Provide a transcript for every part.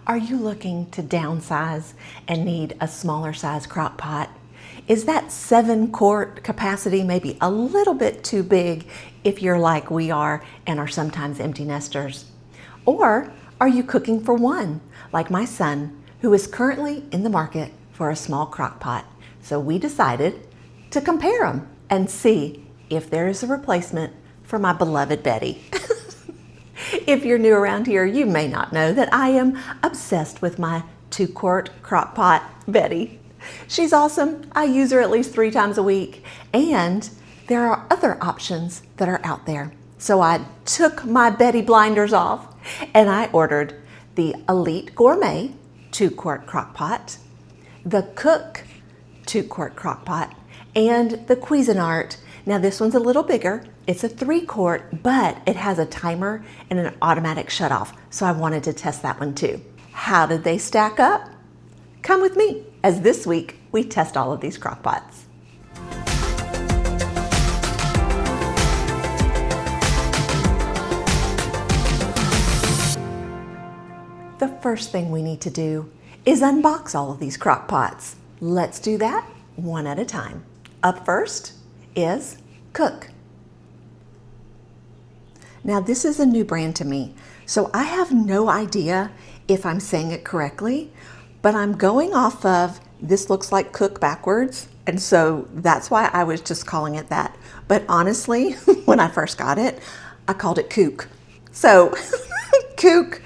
Are you looking to downsize and need a smaller size crock pot? Is that 7-quart capacity maybe a little bit too big if you're like we are and are sometimes empty nesters? Or are you cooking for one, like my son, who is currently in the market for a small crock pot? So we decided to compare them and see if there is a replacement for my beloved Betty. If you're new around here, you may not know that I am obsessed with my 2-quart crock pot, Betty. She's awesome. I use her at least 3 times a week, and there are other options that are out there. So I took my Betty blinders off and I ordered the Elite Gourmet 2-quart crock pot, the KOOC 2-quart crock pot, and the Cuisinart. Now this one's a little bigger. It's a 3-quart, but it has a timer and an automatic shutoff. So I wanted to test that one too. How did they stack up? Come with me, as this week we test all of these crock pots. The first thing we need to do is unbox all of these crock pots. Let's do that one at a time. Up first is KOOC. Now this is a new brand to me, so I have no idea if I'm saying it correctly, but I'm going off of this looks like KOOC backwards, and so that's why I was just calling it that. But honestly, when I first got it, I called it KOOC. So KOOC,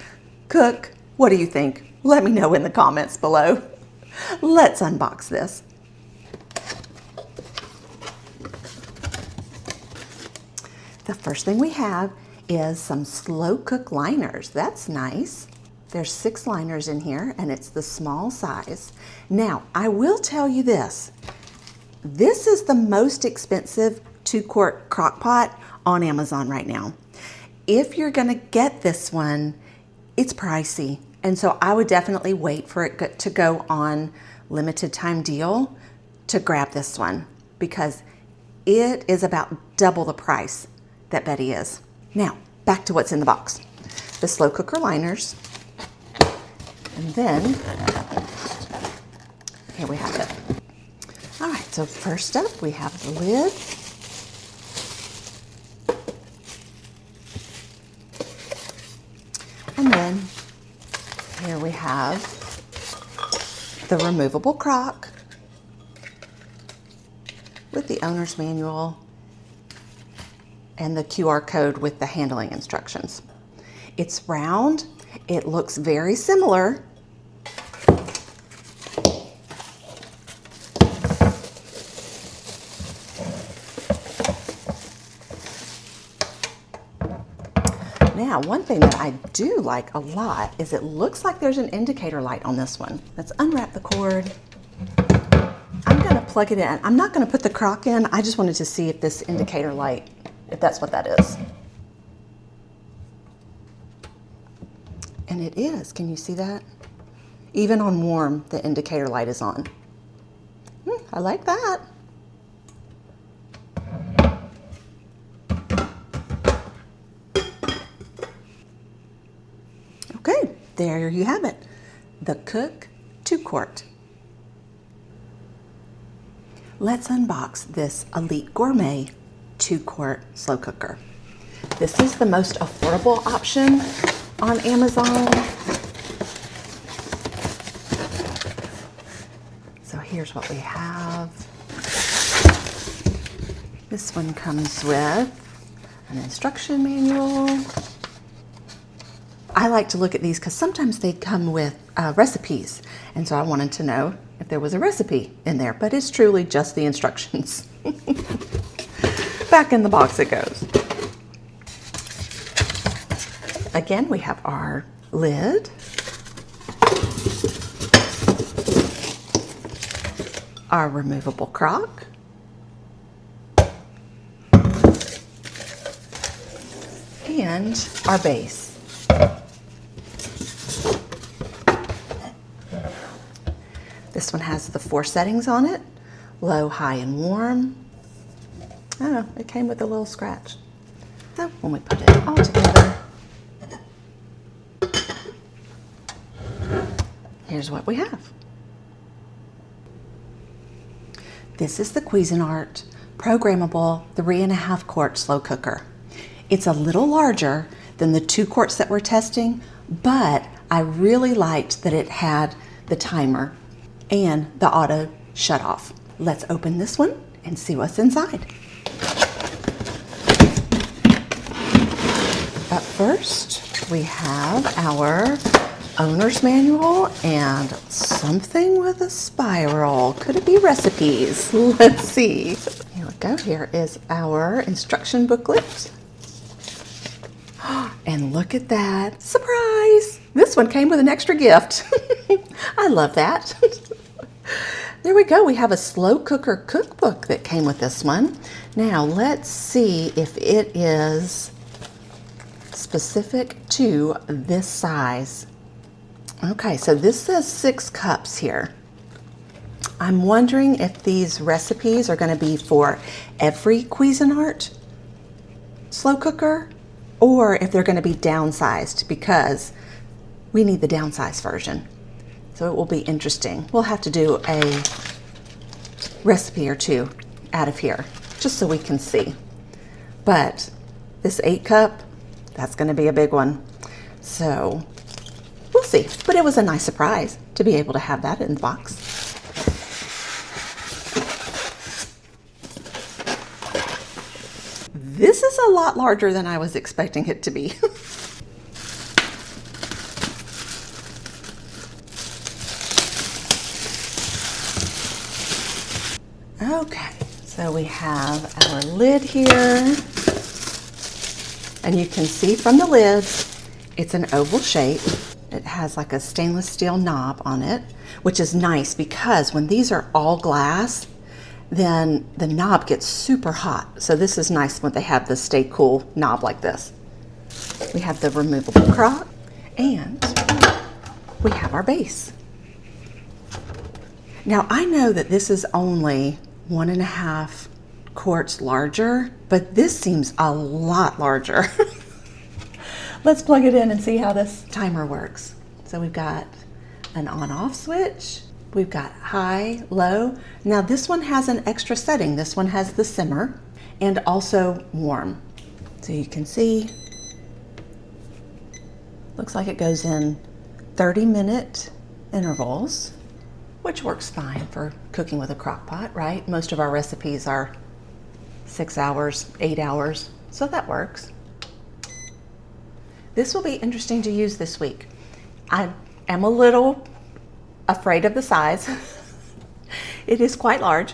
KOOC, what do you think? Let me know in the comments below. Let's unbox this. The first thing we have is some slow cook liners. That's nice. There's 6 liners in here and it's the small size. Now, I will tell you this. This is the most expensive 2-quart crock pot on Amazon right now. If you're gonna get this one, it's pricey. And so I would definitely wait for it to go on limited time deal to grab this one because it is about double the price that Betty is. Now, back to what's in the box. The slow cooker liners. And then, here we have it. All right, so first up we have the lid. And then here we have the removable crock with the owner's manual and the QR code with the handling instructions. It's round. It looks very similar. Now, one thing that I do like a lot is it looks like there's an indicator light on this one. Let's unwrap the cord. I'm gonna plug it in. I'm not gonna put the crock in. I just wanted to see if this indicator light, if that's what that is. And it is, can you see that? Even on warm, the indicator light is on. I like that. Okay, there you have it. The KOOC 2-quart. Let's unbox this Elite Gourmet 2-quart slow cooker. This is the most affordable option on Amazon. So here's what we have. This one comes with an instruction manual. I like to look at these because sometimes they come with recipes, and so I wanted to know if there was a recipe in there, but it's truly just the instructions. Back in the box it goes. Again, we have our lid, our removable crock, and our base. This one has the 4 settings on it: low, high, and warm. Oh, it came with a little scratch. So when we put it all together, here's what we have. This is the Cuisinart programmable 3.5 quart slow cooker. It's a little larger than the 2 quarts that we're testing, but I really liked that it had the timer and the auto shut off. Let's open this one and see what's inside. Up first, we have our owner's manual and something with a spiral. Could it be recipes? Let's see. Here we go. Here is our instruction booklet. And look at that. Surprise! This one came with an extra gift. I love that. There we go. We have a slow cooker cookbook that came with this one. Now let's see if it is specific to this size. Okay, so this says 6 cups here. I'm wondering if these recipes are going to be for every Cuisinart slow cooker or if they're going to be downsized, because we need the downsized version. So it will be interesting. We'll have to do a recipe or 2 out of here just so we can see. But this 8 cup, that's going to be a big one. So we'll see. But it was a nice surprise to be able to have that in the box. This is a lot larger than I was expecting it to be. Okay, so we have our lid here. And you can see from the lid, it's an oval shape. It has like a stainless steel knob on it, which is nice because when these are all glass, then the knob gets super hot. So this is nice when they have the stay cool knob like this. We have the removable crock and we have our base. Now I know that this is only 1.5 quarts larger, but this seems a lot larger. Let's plug it in and see how this timer works. So we've got an on-off switch. We've got high, low. Now this one has an extra setting. This one has the simmer and also warm. So you can see, looks like it goes in 30-minute intervals, which works fine for cooking with a crock pot, right? Most of our recipes are 6 hours, 8 hours, so that works. This will be interesting to use this week. I am a little afraid of the size. It is quite large,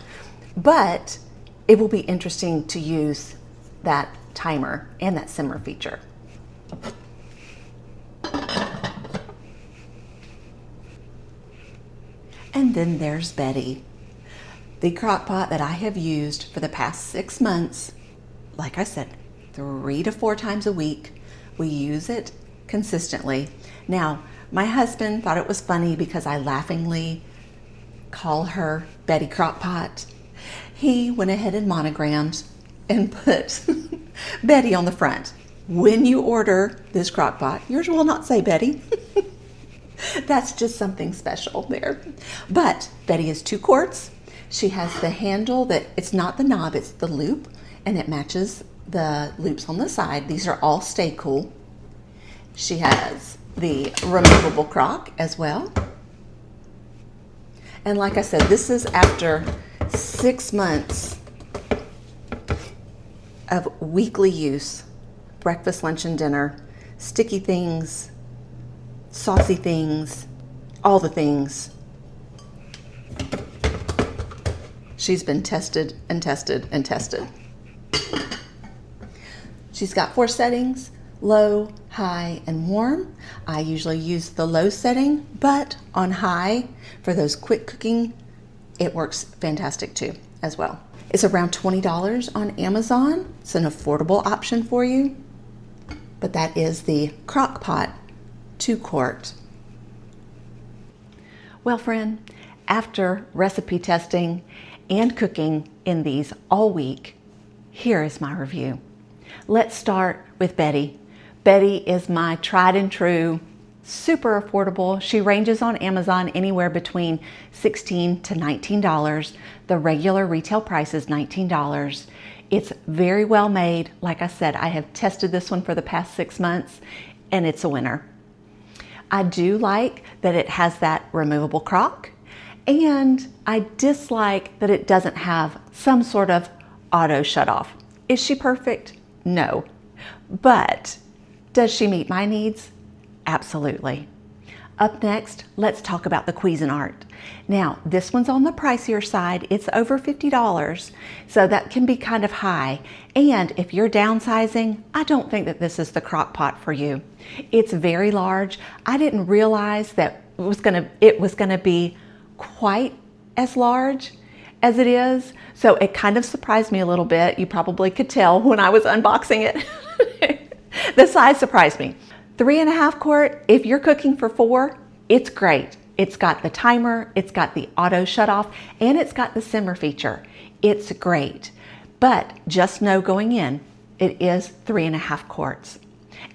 but it will be interesting to use that timer and that simmer feature. And then there's Betty, the crock pot that I have used for the past 6 months. Like I said, 3 to 4 times a week. We use it consistently. Now, my husband thought it was funny because I laughingly call her Betty Crockpot. He went ahead and monogrammed and put Betty on the front. When you order this crock pot, yours will not say Betty. That's just something special there. But Betty is 2 quarts. She has the handle that, it's not the knob, it's the loop, and it matches the loops on the side. These are all stay cool. She has the removable crock as well. And like I said, this is after 6 months of weekly use. Breakfast, lunch, and dinner. Sticky things, saucy things, all the things. She's been tested and tested and tested. She's got 4 settings: low, high, and warm. I usually use the low setting, but on high, for those quick cooking, it works fantastic too, as well. It's around $20 on Amazon. It's an affordable option for you, but that is the Crockpot 2 quart. Well, friend, after recipe testing and cooking in these all week, here is my review. Let's start with Betty. Betty is my tried and true super affordable. She ranges on Amazon anywhere between $16 to $19. The regular retail price is $19. It's very well made. Like I said, I have tested this one for the past 6 months and it's a winner. I do like that it has that removable crock, and I dislike that it doesn't have some sort of auto shut off. Is she perfect? No. But does she meet my needs? Absolutely. Up next, let's talk about the Cuisinart. Now, this one's on the pricier side. It's over $50, so that can be kind of high. And if you're downsizing, I don't think that this is the crock pot for you. It's very large. I didn't realize that it was gonna be quite as large as it is, so it kind of surprised me a little bit. You probably could tell when I was unboxing it. The size surprised me. 3.5 quart, if you're cooking for 4, it's great. It's got the timer, it's got the auto shut off, and it's got the simmer feature. It's great. But just know going in, it is 3.5 quarts.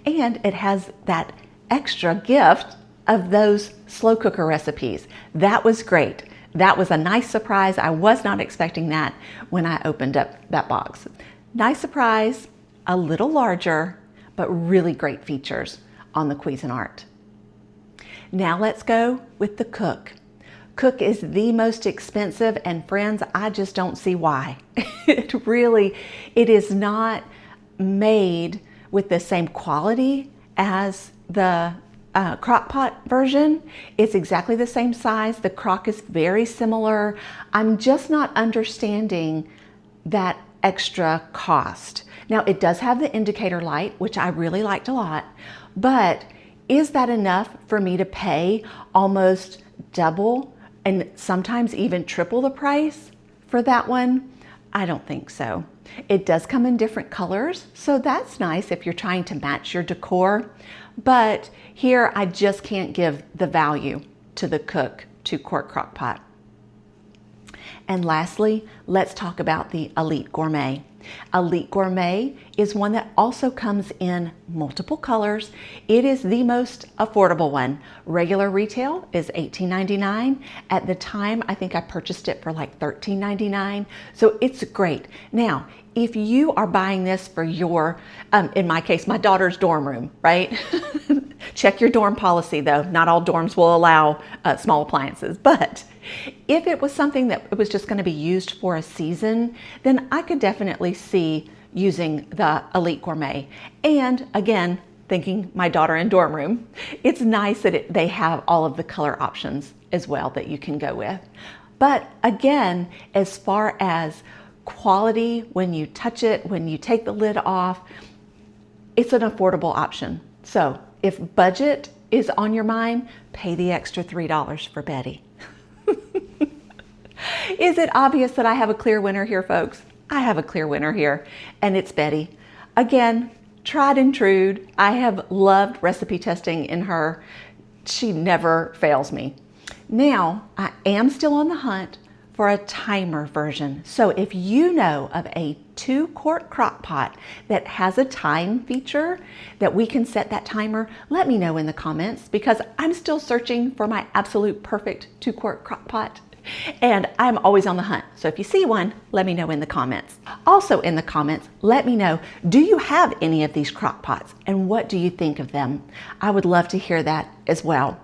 And it has that extra gift of those slow cooker recipes. That was great. That was a nice surprise. I was not expecting that when I opened up that box. Nice surprise, a little larger, but really great features on the Cuisinart. Now let's go with the KOOC. KOOC is the most expensive, and friends, I just don't see why. It is not made with the same quality as the Crockpot version. It's exactly the same size. The crock is very similar. I'm just not understanding that extra cost. Now, it does have the indicator light, which I really liked a lot, but is that enough for me to pay almost double and sometimes even triple the price for that one? I don't think so. It does come in different colors, so that's nice if you're trying to match your decor, but here I just can't give the value to the KOOC 2-quart crock pot. And lastly, let's talk about the Elite Gourmet. Elite Gourmet is one that also comes in multiple colors. It is the most affordable one. Regular retail is $18.99. At the time, I think I purchased it for like $13.99. So it's great. Now, if you are buying this for your, in my case, my daughter's dorm room, right? Check your dorm policy though. Not all dorms will allow small appliances, but if it was something that was just going to be used for a season, then I could definitely see using the Elite Gourmet. And again, thinking my daughter in dorm room, it's nice that they have all of the color options as well that you can go with. But again, as far as quality, when you touch it, when you take the lid off, it's an affordable option. So if budget is on your mind, pay the extra $3 for Betty. Is it obvious that I have a clear winner here, folks? I have a clear winner here, and it's Betty. Again, tried and true. I have loved recipe testing in her. She never fails me. Now, I am still on the hunt for a timer version. So if you know of a 2-quart crock pot that has a time feature that we can set that timer, let me know in the comments, because I'm still searching for my absolute perfect 2-quart crock pot. And I'm always on the hunt. So if you see one, let me know in the comments. Also in the comments, let me know, do you have any of these crock pots and what do you think of them? I would love to hear that as well.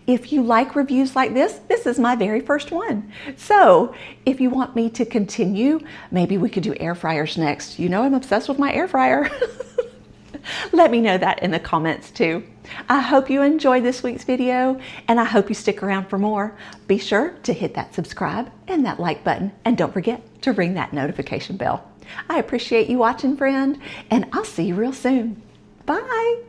If you like reviews like this is my very first one. So if you want me to continue, maybe we could do air fryers next. You know I'm obsessed with my air fryer. Let me know that in the comments too. I hope you enjoyed this week's video, and I hope you stick around for more. Be sure to hit that subscribe and that like button, and don't forget to ring that notification bell. I appreciate you watching, friend, and I'll see you real soon. Bye.